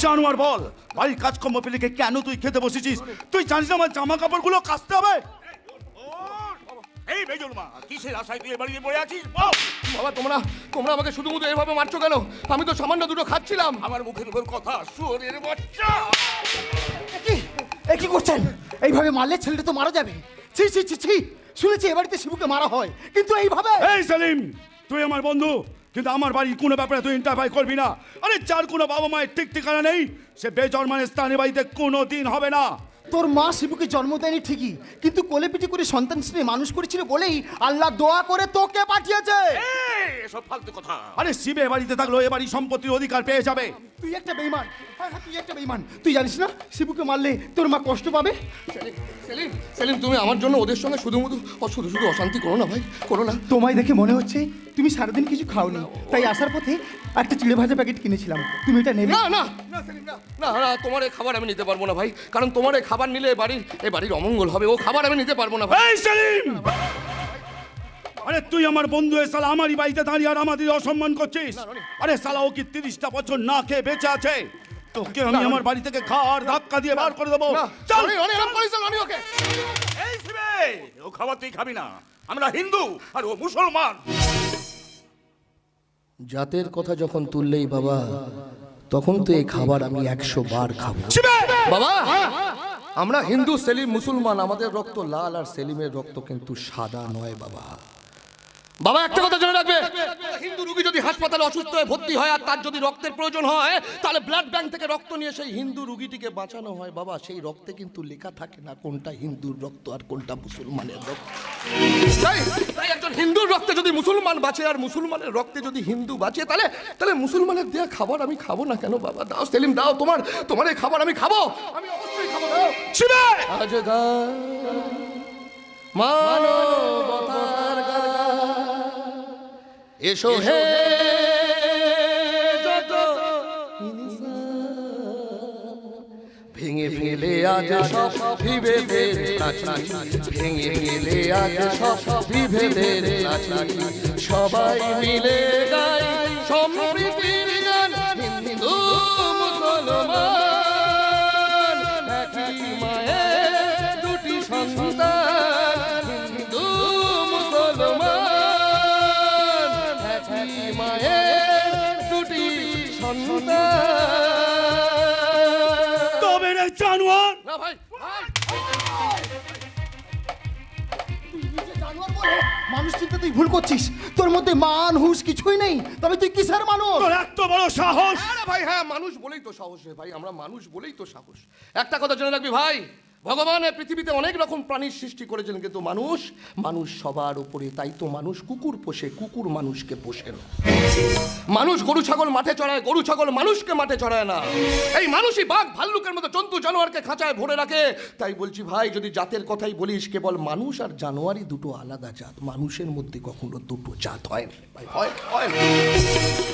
জানোয়ার বল, বাড়ির কাজকর্ম পেলে কেন তুই খেতে বসেছিস? তুই জানিস না আমার জামা কাপড়গুলো কাচতে হবে? এই বেজল মা, কিসের আশায় তুই বাড়িতে পড়ে আছিস? বাবা তোমরা আমাকে শুধু এভাবে মারছো কেন? আমি তো সামান্য দুটো খাচ্ছিলাম। আমার মুখের উপর কথা, শুয়োরের বাচ্চা! কি করছেন? এইভাবে মারলে ছেলেটা তো মারা যাবে। ছি ছি ছি ছি, শুনেছি এ বাড়িতে শিবুকে মারা হয়, কিন্তু এইভাবে? এই সেলিম, তুই আমার বন্ধু, কিন্তু আমার বাড়ির কোনো ব্যাপারে তুই ইন্টারফাই করবি না। আরে যার কোনো বাবা মায়ের ঠিক ঠিকানা নেই, সে বেজন্মানের স্থানে বাড়িতে কোনো দিন হবে না। তোর মা শিবুকে জন্ম দেয়নি ঠিকই, কিন্তু কোলে পিঠে করে সন্তান স্নেহে মানুষ করেছিল বলেই আল্লাহ দোয়া করে তোকে পাঠিয়েছে। এসব ফালতু কথা। আরে শিবে বাড়িতে থাকলেও এ বাড়ি সম্পত্তির অধিকার পেয়ে যাবে। তুই একটা বেঈমান, হ্যাঁ তুই একটা বেঈমান। তুই জানিস না শিবুকে মারলে তোর মা কষ্ট পাবে? সেলিম, তুমি আমার জন্য ওদের সঙ্গে শুধু অশান্তি করো না ভাই, করো না। তোমায় দেখে মনে হচ্ছে তুমি সারাদিন কিছু খাওনি, তাই আসার পথে একটা চিড়ে ভাজা প্যাকেট কিনেছিলাম, তুমি এটা নেবে? না না না সেলিম, না না, তোমার এই খাবার আমি নিতে পারবো না ভাই, কারণ তোমার এই খাবার নিলে এ বাড়ির অমঙ্গল হবে। ও খাবার আমি নিতে পারবো না ভাই। এই সেলিম, আরে তুই আমার বন্ধু, এ শালা আমারই বাড়িতে দাঁড়িয়ে আর আমাদের অসম্মান করছিস। আরে শালা ও কি 30টা বছর না খেয়ে বেঁচে আছে? তোকে আমি আমার বাড়ি থেকে ঘাড় ধাক্কা দিয়ে বার করে দেবো। চল ওকে। এই শিবে, ও খাবার তুই খাবি না। আমরা হিন্দু আর ও মুসলমান। জাতের কথা যখন তুললেই বাবা, তখন তো এই খাবার আমি 100 বার খাবো। বাবা, আমরা হিন্দু, সেলিম মুসলমান, আমাদের রক্ত লাল আর সেলিমের রক্ত কিন্তু সাদা নয় বাবা। বাবা একটা কথা জেনে রাখবে, হিন্দু রোগী যদি হাসপাতালে অসুস্থ হয়ে ভর্তি হয় আর তার যদি রক্তের প্রয়োজন হয়, তাহলে ব্লাড ব্যাংক থেকে রক্ত নিয়ে সেই হিন্দু রোগীটিকে বাঁচানো হয় বাবা। সেই রক্তে কিন্তু লেখা থাকে না কোনটা হিন্দুর রক্ত আর কোনটা মুসলমানের রক্ত। তাই একজন হিন্দুর রক্তে যদি মুসলমান বাঁচে আর মুসলমানের রক্তে যদি হিন্দু বাঁচে, তাহলে মুসলমানের দেয়া খাবার আমি খাবো না কেন বাবা? দাও সেলিম, দাও, তোমার এই খাবার আমি খাবো, আমি অবশ্যই খাবো। মানবতার এসো হে যত ভেঙে ফেলে আজ সব বিভেদের ভেঙে ফেলে আজ সব বিভেদের সবাই মিলে গাই সম্প্রীতির গান। হিন্দু মুসলমান একই মায়ের দুটি সন্তান, হিন্দু মুসলমান একই মায়ের দুটি সন্তান। তবে রে জানোয়ার, না ভাই, মানুষ চিন্তা তুই ভুল করছিস, তোর মধ্যে মান হুঁশ কিছুই নেই, তবে তুই কিসের মানুষ? তোর এত বড় সাহস! আরে ভাই, হ্যাঁ মানুষ বলেই তো সাহস রে ভাই, আমরা মানুষ বলেই তো সাহস। একটা কথা জেনে রাখবি ভাই, ভগবান এই পৃথিবীতে অনেক রকম প্রাণীর সৃষ্টি করেছেন, কিন্তু মানুষ সবার উপরে। তাই তো মানুষ কুকুর পোষে, কুকুর মানুষকে পোষে না। মানুষ গরু ছাগল মাঠে চড়ায়, গরু ছাগল মানুষকে মাঠে চড়ায় না। এই মানুষই বাঘ ভাল্লুকের মতো জন্তু জানোয়ারকে খাঁচায় ভরে রাখে। তাই বলছি ভাই, যদি জাতের কথাই বলিস, কেবল মানুষ আর জানোয়ারই দুটো আলাদা জাত, মানুষের মধ্যে কখনো দুটো জাত হয় না ভাই, হয় না।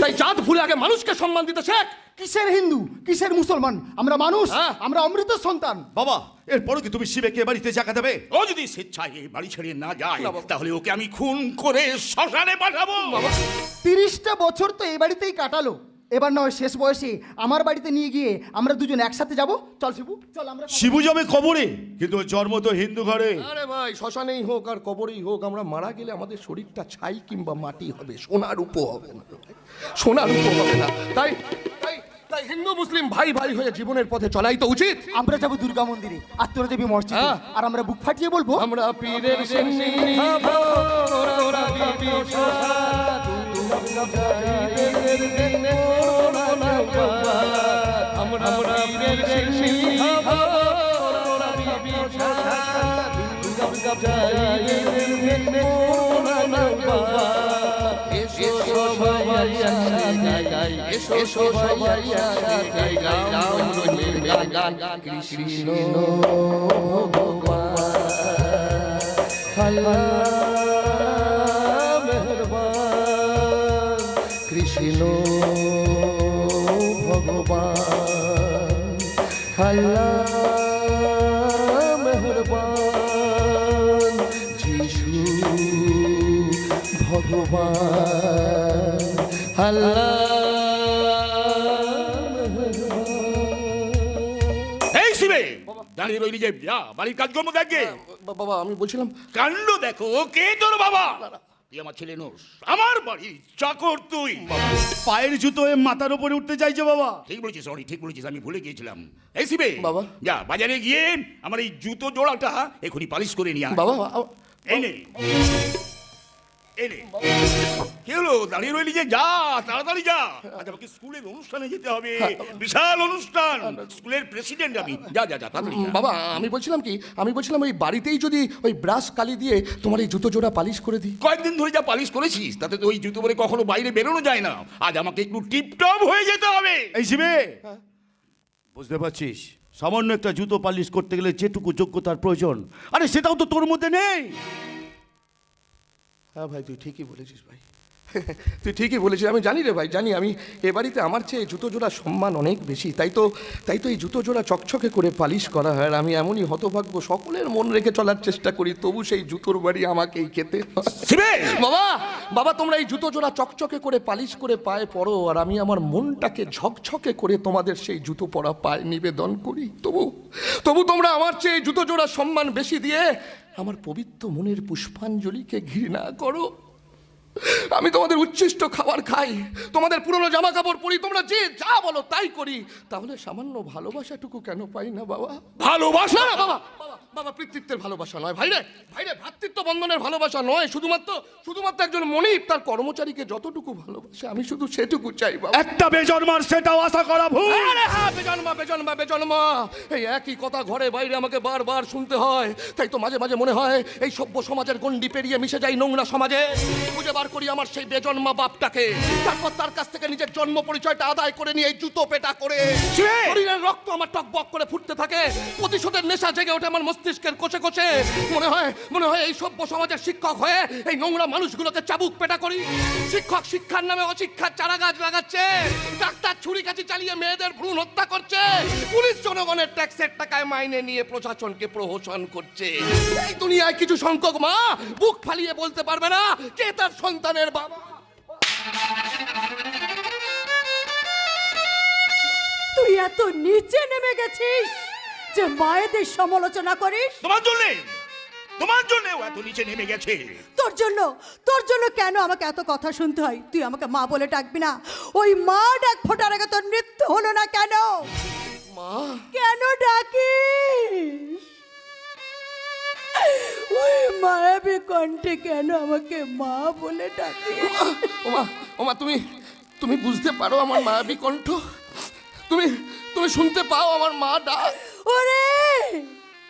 তাই জাত ভুলে আগে মানুষকে সম্মান দিতে শেখ। কিসের হিন্দু, কিসের মুসলমান? আমরা মানুষ, আমরা অমৃত সন্তান। বাবা, এরপরও কি তুমি শিবেকে বাড়িতে জায়গা দেবে? ও যদি স্বেচ্ছায় এই বাড়ি ছেড়ে না যায়, তাহলে ওকে আমি খুন করে শ্মশানে পাঠাবো। 30টা বছর তো এই বাড়িতেই কাটালো, এবার নয় শেষ বয়সে আমার বাড়িতে নিয়ে গিয়ে আমরা দুজন একসাথে যাব। চল শিবু, চল। আমরা শিবু যাবে কবরে, কিন্তু ওর জন্ম তো হিন্দু ঘরে। আরে ভাই, শ্মশানেই হোক আর কবরেই হোক, আমরা মারা গেলে আমাদের শরীরটা ছাই কিংবা মাটি হবে, সোনার উপো হবে না, সোনার উপো হবে না। তাই হিন্দু মুসলিম ভাই ভাই হয়ে জীবনের পথে চলাই তো উচিত। আমরা যাবো দুর্গা মন্দিরে আর তোরা যাবি মসজিদে, আর আমরা বুক ফাটিয়ে বলবো, আমরা পীরের সিন্নি খাবো, ওরা বিবি সাধু, আমরা পীরের সিন্নি খাবো, ওরা বিবি সাধু, এসো সবাই গাই, এসো সবাই গাই রাম রহিমের গান। কৃষ্ণ ভগবান আল্লাহ মেহেরবান, কৃষ্ণ ভগবান আল্লাহ মেহেরবান, যিশু ভগবান আল্লাহ মেহেরবান। দাঁড়িয়ে রইলি যে? যা বাড়ির কাজকর্ম দেখে। বাবা আমি বলছিলাম কাণ্ড দেখো, কে তোর বাবা? তুই আমার ছেলে নোস, আমার বাড়ির চাকর তুই। পায়ের জুতো এ মাথার উপরে উঠতে চাইছে বাবা। ঠিক বলেছিস, সরি ঠিক বলেছিস, আমি ভুলে গিয়েছিলাম। এই শিবে বাবা। যা বাজারে গিয়ে আমার এই জুতো জোড়াটা এখনই পালিশ করে নিয়ে আয়। বাবা এই নে, এই নে। কি হলো দাঁড়িয়ে রইলি যে? যা তাড়াতাড়ি যা, আজ আমাকে স্কুলের অনুষ্ঠানে যেতে হবে, বিশাল অনুষ্ঠান, স্কুলের প্রেসিডেন্ট আমি। যা যা যা তাড়াতাড়ি যা। বাবা আমি বলছিলাম ওই বাড়িতেই যদি ওই ব্রাশ কালি দিয়ে তোমার এই জুতো জোড়া পালিশ করে দিই। কয়েকদিন ধরে যা পালিশ করেছিস তাতে তো ওই জুতো পরে কখনো বাইরে বেরোনো যায় না। আজ আমাকে একটু টিপটপ হয়ে যেতে হবে। এই শিবে, বুঝতে পারছিস সামান্য একটা জুতো পালিশ করতে গেলে যেটুকু যোগ্যতার প্রয়োজন, আরে সেটাও তো তোর মধ্যে নেই। হ্যাঁ ভাই তুই ঠিকই বলেছিস ভাই, তুই ঠিকই বলেছিস। আমি জানি রে ভাই, জানি। আমি এ বাড়িতে আমার চেয়ে জুতো জোড়া সম্মান অনেক বেশি, তাই তো এই জুতো জোড়া চকচকে করে পালিশ করা হয়। আর আমি এমনই হতভাগ্য, সকলের মন রেখে চলার চেষ্টা করি, তবু সেই জুতোর বাড়ি আমাকেই খেতে হয়। শিবে বাবা তোমরা এই জুতো জোড়া চকচকে করে পালিশ করে পায়ে পরো, আর আমি আমার মনটাকে ঝকঝকে করে তোমাদের সেই জুতো পরা পায়ে নিবেদন করি। তবু তোমরা আমার চেয়ে জুতো জোড়া সম্মান বেশি দিয়ে আমার পবিত্র মনের পুষ্পাঞ্জলিকে ঘৃণা করো। আমি তোমাদের উচ্ছিষ্ট খাবার খাই, তোমাদের পুরনো জামা কাপড় পরি, তোমরা যে যা বলো তাই করি, তাহলে সামান্য ভালোবাসাটুকু কেন পাই না বাবা? ভালোবাসা? না বাবা পিতৃত্বের ভালোবাসা নয় ভাই রে, ভ্রাতৃত্ব বন্ধনের ভালোবাসা নয়, শুধুমাত্র একজন মনিব তার কর্মচারীকে যতটুকু ভালোবাসে আমি শুধু সেটুকু চাই বাবা। একটা বেজন্মার সেটাও আশা করা ভুল। আরে হ্যাঁ, বেজন্মা এই একই কথা ঘরে বাইরে আমাকে বারবার শুনতে হয়। তাই তো মাঝে মাঝে মনে হয় এই সভ্য সমাজের গণ্ডি পেরিয়ে মিশে যাই নোংরা সমাজে, খুঁজে বার করি আমার সেই বেজন্মা বাপটাকে, তারপর তার কাছ থেকে নিজের জন্ম পরিচয়টা আদায় করে নিয়ে এই জুতো পেটা করে শরীরের রক্ত আমার টকবক করে ফুটতে থাকে, প্রতিশোধের নেশা জেগে ওঠে আমার মস্তিষ্কের কোষে কোষে। মনে হয় এই সভ্য সমাজের শিক্ষক হয়ে এই নোংরা মানুষগুলোকে চাবুক পেটা করি। শিক্ষক শিক্ষার নামে অশিক্ষার চারা গাছ লাগাচ্ছে, ডাক্তার ছুরি কাছি চালিয়ে মেয়েদের ভ্রূণ হত্যা করছে, পুলিশ জনগণের ট্যাক্সের টাকায় মাইনে নিয়ে প্রশাসনকে প্রহসন করছে। এই দুনিয়ায় কিছু সংখ্যক মা বুক ফালিয়ে বলতে পারবে না কে তার সন্তানের বাবা। তুই এত নিচে নেমে গেছিস যে মায়েদের সমালোচনা করিস? তোমার জন্য ও এত নিচে নেমে গেছে। তোর জন্য কেন আমাকে এত কথা শুনতে হয়? তুই আমাকে মা বলে ডাকবি না? ওই মা ডাক ফোটার আগে তোর মৃত্যু হলো না কেন? মা কেন ডাকিস? ওই মায়াবী কণ্ঠে কেন আমাকে মা বলে ডাকিস? ওমা তুমি বুঝতে পারো আমার মায়াবী কণ্ঠ? তুমি শুনতে পাও আমার মা ডাক? ওরে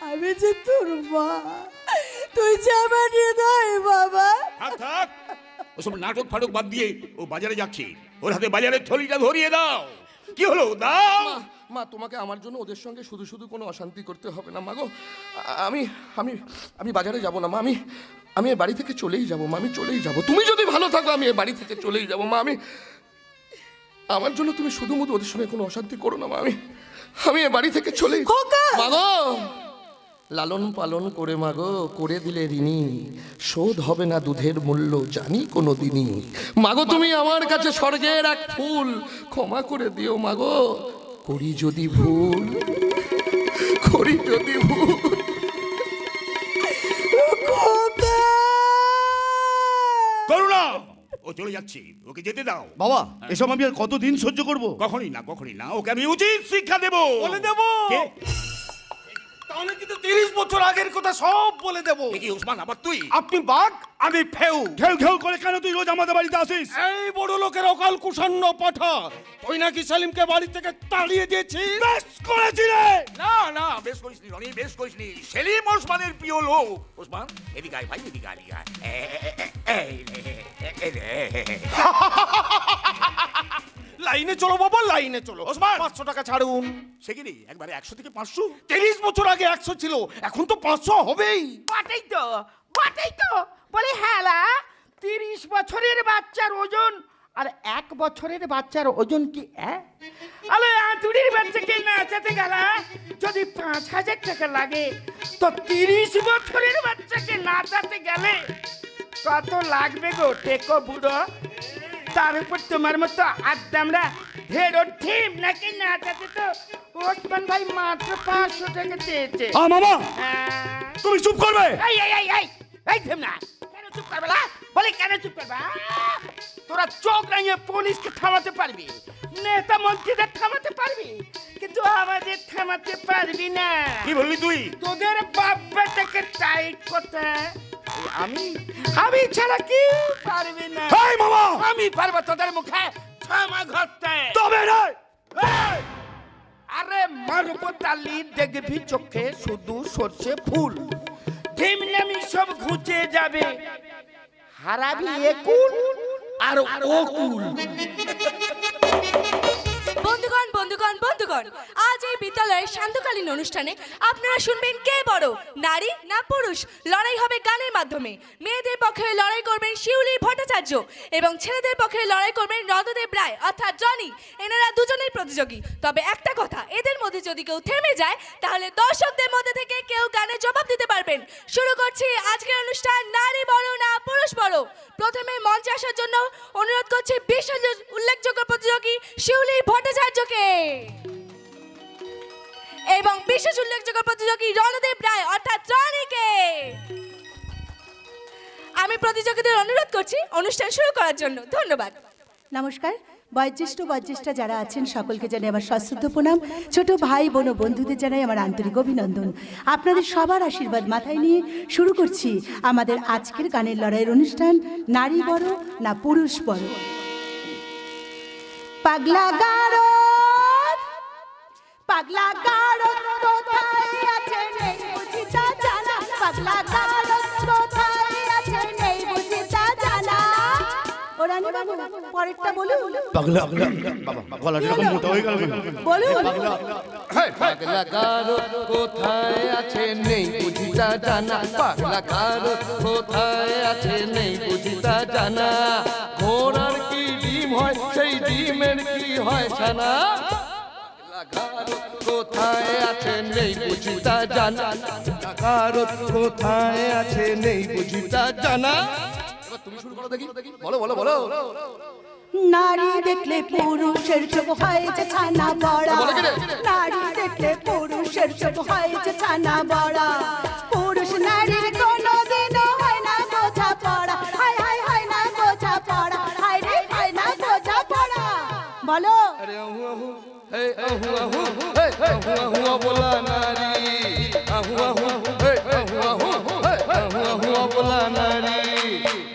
আমি যে তোর মা, তুই যে আমার হৃদয় বাবা। থাক ওসব নাটক ফাটক বাদ দিয়ে ও বাজারে যাচ্ছে, ওর হাতে বাজারের থলিটা ধরিয়ে দাও। কি হলো দাও? মা তোমাকে আমার জন্য ওদের সঙ্গে শুধু কোনো অশান্তি করতে হবে না মাগো। আমি বাজারে যাব না মা, আমি এই বাড়ি থেকে চলেই যাবো মা, আমি চলেই যাবো। তুমি যদি ভালো থাকো আমি এই বাড়ি থেকে চলেই যাবো মা। আমার জন্য তুমি শুধু ওদের সঙ্গে কোনো অশান্তি করো না মা, আমি এই বাড়ি থেকে চলেই। মাগো লালন পালন করে মাগো করে দিলে ঋণী, শোধ হবে না দুধের মূল্য জানি কোনো দিনই। মাগো তুমি আমার কাছে স্বর্গের এক ফুল, ক্ষমা করে দিও মাগো করি যদি ভুল। করুণা ও চলে যাচ্ছে, ওকে যেতে দাও। বাবা এসব আমি আর কতদিন সহ্য করব? কখনই না, ওকে আমি উচিত শিক্ষা দেবো। বলে দেবো? তাহলে কিন্তু 30 বছর আগের কথা সব বলে দেবো। কি ওসমান আবার তুই? আপনি বাঘ আমি ফেউ। ঘেউ করে কেন তুই রোজ আমাদের বাড়িতে আসিস? এই বড় লোকের অকাল কুষাণ্য পাঠা, তুই নাকি সেলিমকে বাড়ি থেকে তাড়িয়ে দিয়েছিস? বেশ করেছিলে। না বেশ করিসনি রনি, বেশ করিসনি। সেলিম ওসমানের প্রিয় লোক। ওসমান এদিকে আয় ভাই, এদিকে আয়। লাইনে চলো বাবা, লাইনে চলো। ওসমান 500 টাকা ছাড়ুন। সে কি রে একবারে 100 থেকে 500? 30 বছর আগে 100 ছিল, এখন তো 500 হবেই। বাটাই তো বলে হ্যালা 30 বছরের বাচ্চার ওজন আর 1 বছরের বাচ্চার ওজন কি? আরে আতুড়ির বাচ্চাকে নাচাতে গেলা যদি 5000 টাকা লাগে, তো 30 বছরের বাচ্চাকে নাচাতে গেলে কত লাগবে গো টেকো বুড়ো? তার উপর তোমার মতো আড্ডামরা ভেড়োর টিম নাকি নাচাতে তো ওসমান ভাই মাত্র 500 টাকা চেয়েছে। মামা হ্যাঁ। তুমি চুপ করবে। এই এই এই এই এই থেমনা, কেন চুপ করবে না? বলে কেন চুপ করবে? তোরা চোখ রাঙিয়ে পুলিশকে থামাতে পারবি, নেতা মন্ত্রীদের থামাতে পারবি, কিন্তু আমাদের থামাতে পারবি না। কি বললি তুই? তোদের বাপ্পাটাকে টাইট করতে আমি আমি ছাড়া কেউ পারবি না। এই মামা আমি পারবো তোদের মুখে থামা ঘটতে। তবে রে আরে মারবো তালি দেখবি চোখে শুধু সরষে ফুল, ঢিমনামি সব ঘুচে যাবে, হারাবি একুল আর ওকুল। বন্ধুগণ বন্ধুগণ বন্ধুগণ, আজ এই বিদ্যালয়ের সান্ধ্যকালীন অনুষ্ঠানে আপনারা শুনবেন কে বড়, নারী না পুরুষ। লড়াই হবে গানের মাধ্যমে। মেয়েদের পক্ষে লড়াই করবেন শিউলি ভট্টাচার্য এবং ছেলেদের পক্ষে লড়াই করবেন রণদেব রায় অর্থাৎ জনি। এনারা দুজনেই প্রতিযোগী। তবে একটা কথা, এদের মধ্যে যদি কেউ থেমে যায় তাহলে দর্শকদের মধ্যে থেকে কেউ গানের জবাব দিতে পারবেন। শুরু করছি আজকের অনুষ্ঠান নারী বড় না পুরুষ বড়। প্রথমে মঞ্চে আসার জন্য অনুরোধ করছি বিশেষ উল্লেখযোগ্য প্রতিযোগী শিউলি ভট্টাচার্যকে এবং বিশেষ উল্লেখযোগ্য প্রতিযোগী রণদেব রায় অর্থাৎ রনিকে। আমি প্রতিযোগীদের অনুরোধ করছি অনুষ্ঠান শুরু করার জন্য। ধন্যবাদ। নমস্কার। বয়োজ্যেষ্ঠ যারা আছেন সকলকে জানাই আমার সশ্রদ্ধ প্রণাম। ছোট ভাই বোন ও বন্ধুদের জানাই আমার আন্তরিক অভিনন্দন। আপনাদের সবার আশীর্বাদ মাথায় নিয়ে শুরু করছি আমাদের আজকের গানের লড়াইয়ের অনুষ্ঠান নারী বড় না পুরুষ বড়। পাগলা গারদ পাগলা গারদ কোথায় আছে নেই বুঝি তা জানা, পাগলা গারদ কোথায় আছে নেই বুঝি তা জানা। ও রানী বাবু পরেরটা বলুন। পাগলা বাবা গলাটা এরকম মোটা হয়ে গেল কেন? বলুন। পাগলা গারো কোথায় আছে নেই বুঝিতা জানা, পাগলা গারো কোথায় আছে নেই বুঝিতা জানা। ঘোড়ার কি ডিম হয় সেই ডিমের কি হয় ছানা, পাগলা গারো কোথায় আছে নেই বুঝিতা জানা, গারো কোথায় আছে নেই বুঝিতা জানা। এবার তুমি শুরু করো দেখি, বলো বলো বলো। নারী দেখলে পুরুষের চোখ হয়েছে ছানা বড়া, নারী দেখলে পুরুষের চোখ হয়েছে ছানা বড়া। পুরুষ নারীর কোনোদিনও হয় না বোঝা পড়া, হায় হায় হয় না বোঝা পড়া, হায় রে হয় না বোঝা পড়া। বলো। আরে আহু আহু হে আহু আহু হে আহু আহু বলা নারী, আহু আহু হে আহু আহু হে আহু আহু বলা নারী।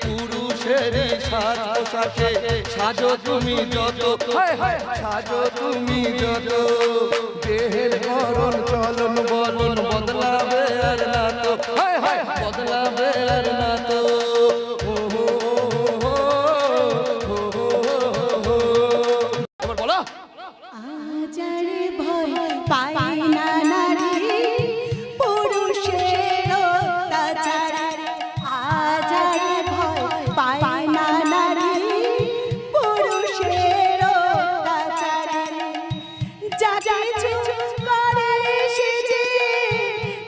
পুরুষের সাজ পোশাকে সাজো তুমি যত, হায় হায় সাজো তুমি যত। দেহের গরণ চলন বলন বদলাবে আর না তো, হায় হায় বদলাবে আর না তো। এবার বলো। আজারে ভয় পায় না নারী পুরুষের অত্যাচারে, আজারে ভয় পায় না নারী পুরুষের অত্যাচারে। যা কিছু করে সে যে,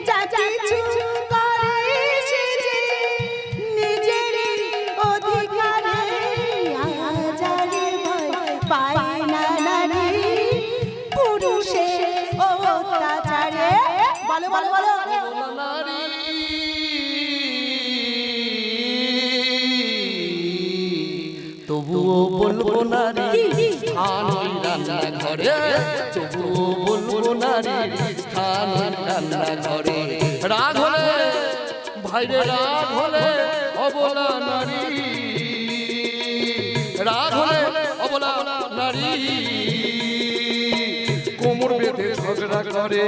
যা কিছু করে সে যে নিজের অধিকারে, আজারে ভয় পায় না নারী পুরুষের অত্যাচারে। বলো বলো বলো। নারী তবুও বলবো নারী স্থান ওই রান্না ঘরে, তবুও বলবো নারী স্থান ওই রান্না ঘরে। রাগ হলে ভাইরে রাগ হলে অবলা নারী, রাগ হলে অবলা নারী কোমর বেঁধে ঝগড়া করে,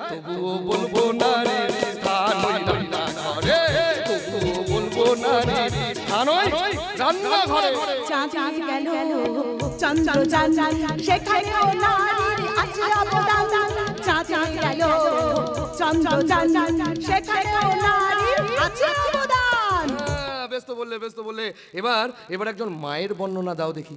তবুও বলবো নারীর স্থান ওই রান্না ঘরে, তবুও বলবো নারীর স্থান ওই রান্না ঘরে। চাঁদ গেল চন্দ্র যান সেখানেও নারীর আছে অবদান, চাঁদ গেল চন্দ্র যান সেখানেও নারীর আছে অবদান। ব্যস্ত বললে ব্যস্ত বললে। এবার একজন মায়ের বর্ণনা দাও দেখি।